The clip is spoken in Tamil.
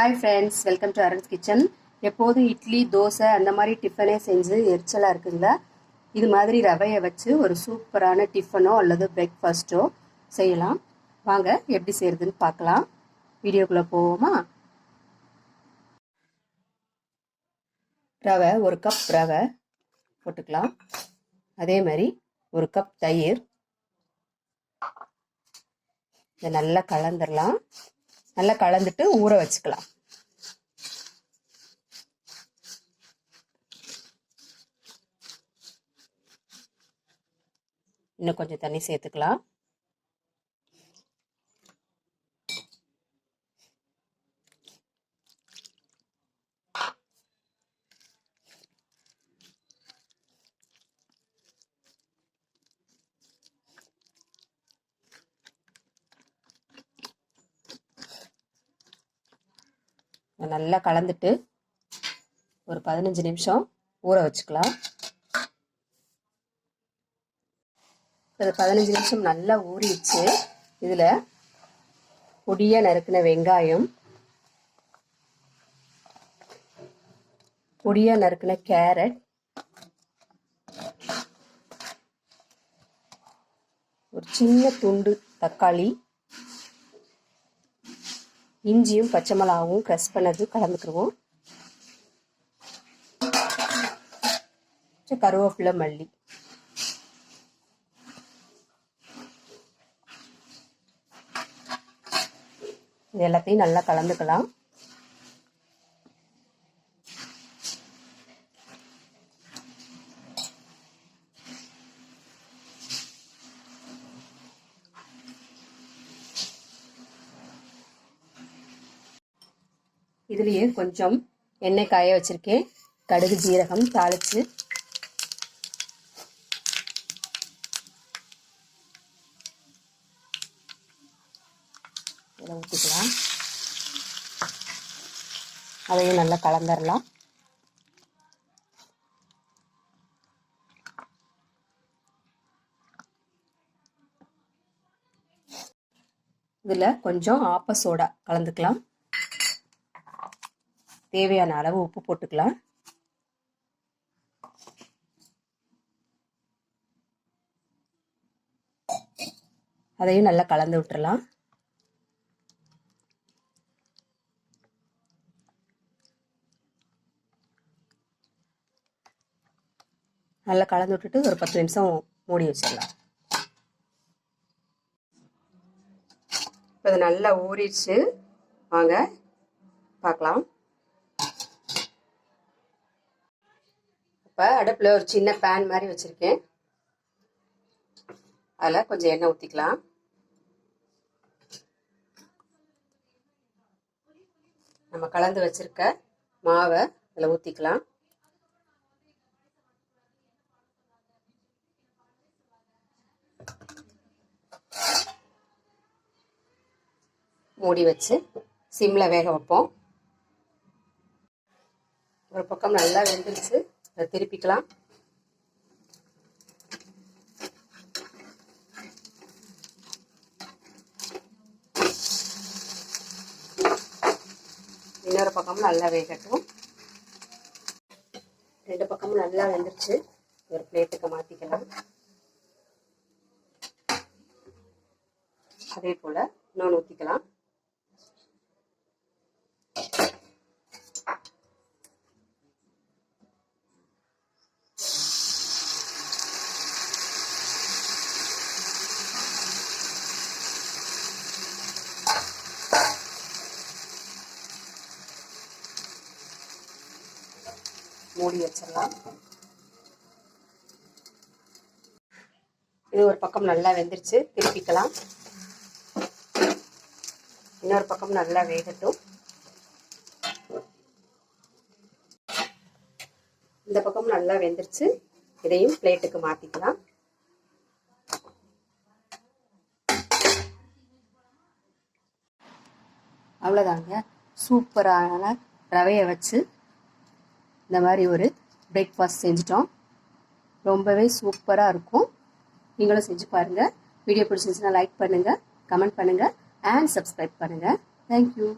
Hi friends, welcome to Aran's kitchen. எப்போதும் இட்லி தோசை அந்த மாதிரி டிஃபனே செஞ்சு எரிச்சலாக இருக்குங்களா? இது மாதிரி ரவையை வச்சு ஒரு சூப்பரான டிஃபனோ அல்லது பிரேக்ஃபாஸ்ட்டோ செய்யலாம். வாங்க எப்படி செய்யறதுன்னு பார்க்கலாம். வீடியோக்குள்ளே போவோமா? ரவை, ஒரு கப் ரவை போட்டுக்கலாம். அதே மாதிரி ஒரு கப் தயிர். இதை நல்லா கலந்துடலாம். நல்லா கலந்துட்டு ஊற வச்சுக்கலாம். இன்னும் கொஞ்சம் தண்ணி சேர்த்துக்கலாம். நல்லா கலந்துட்டு ஒரு 15 நிமிஷம் ஊற வச்சுக்கலாம். ஒரு 15 நிமிஷம் நல்லா ஊறிடுச்சு. இதில் பொடியாக நறுக்கின வெங்காயம், பொடியாக நறுக்கின கேரட், ஒரு சின்ன துண்டு தக்காளி, இஞ்சியும் பச்சை மிளகாவும் க்ரஷ் பண்ணது கலந்துக்குருவோம். கருவேப்பிலை, மல்லி. இது எல்லாத்தையும் நல்லா கலந்துக்கலாம். இதுலயே கொஞ்சம் எண்ணெய் காய வச்சிருக்கேன். கடுகு ஜீரகம் தாளிச்சு இதில் ஊற்றிக்கலாம். அதையும் நல்லா கலந்துடலாம். இதில் கொஞ்சம் ஆப்ப சோடா கலந்துக்கலாம். தேவையான அளவு உப்பு போட்டுக்கலாம். அதையும் நல்லா கலந்து விட்டுறலாம். நல்லா கலந்து விட்டுட்டு ஒரு 10 நிமிஷம் மூடி வச்சிடலாம். இப்போ இது நல்லா ஊறிடுச்சு. வாங்க பார்க்கலாம். இப்போ அடுப்பில் ஒரு சின்ன பேன் மாதிரி வச்சுருக்கேன். அதில் கொஞ்சம் எண்ணெய் ஊற்றிக்கலாம். நம்ம கலந்து வச்சுருக்க மாவை அதில் ஊற்றிக்கலாம். மூடி வச்சு சிம்மில் வேக வைப்போம். ஒரு பக்கம் நல்லா வெந்துருச்சு. அதை திருப்பிக்கலாம். இன்னொரு பக்கமும் நல்லா வேகட்டும். 2 பக்கமும் நல்லா வெந்துருச்சு. ஒரு பிளேட்டுக்கு மாற்றிக்கலாம். அதே போல் இன்னொன்று ஊற்றிக்கலாம். மூடி வச்சிடலாம். இது ஒரு பக்கம் நல்லா வெந்துருச்சு. திருப்பிக்கலாம். இன்னொரு பக்கம் நல்லா வேகட்டும். இந்த பக்கம் நல்லா வெந்துருச்சு. இதையும் பிளேட்டுக்கு மாத்திக்கலாம். அவ்வளோதாங்க. சூப்பரான ரவையை வச்சு இந்த மாதிரி ஒரு பிரேக்ஃபாஸ்ட் செஞ்சிட்டோம். ரொம்பவே சூப்பராக இருக்கும். நீங்களும் செஞ்சு பாருங்கள். வீடியோ பிடிச்சிருந்துச்சுன்னா லைக் பண்ணுங்கள், கமெண்ட் பண்ணுங்கள் அண்ட் சப்ஸ்கிரைப் பண்ணுங்கள். தேங்க்யூ.